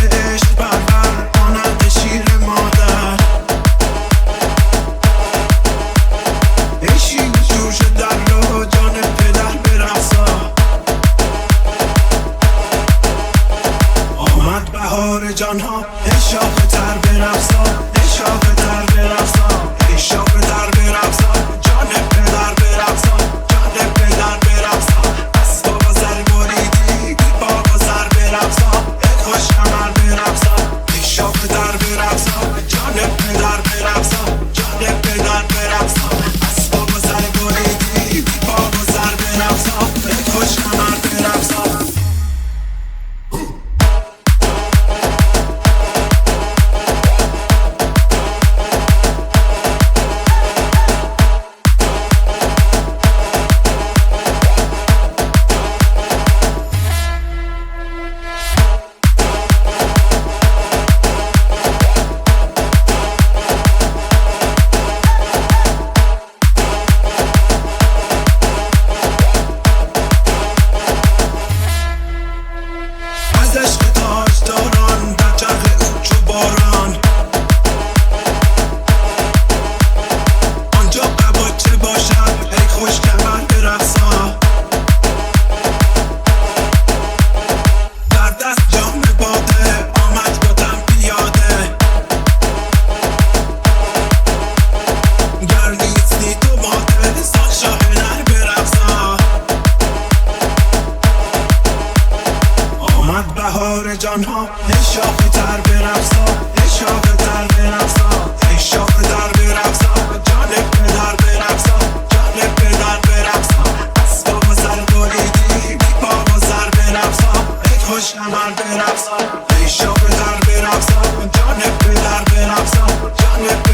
عشق بربر مانند شیر مادر. عشقی جوش در رو جان پدر برقصا. آمد بهار جانها ای شاخ تر برقصا، ای شاخ تر برقصا، ای شاخ تر برقصا. جان پدر برقصا، جان پدر برقصا. از بابا سر بریدی بابا سر برقصا. ای خوش کمر برقصا، ای شاخ تر برقصا. جان پدر برقصا، جان پدر برقصا. از بابا سر بریدی بابا سر برقصا. ای خوش کمر برقصا. از عشق تاجداران در چرخ او چو باران. آنجا قباچه باشد ای خوش کمر برقصا. در دست جام باده آمد بادم پیاده. گردیستی تو ماده سال شاه نر برقصا. آمد بهار جانها ای شاخ تر برقصا، ای شاخ تر برقصا، ای شاخ تر برقصا. جان پدر برقصا، جان پدر برقصا. از بابا سر بریدی بابا سر برقصا. ای خوش کمر برقصا، ای شاخ تر برقصا. جان پدر برقصا، جان پدر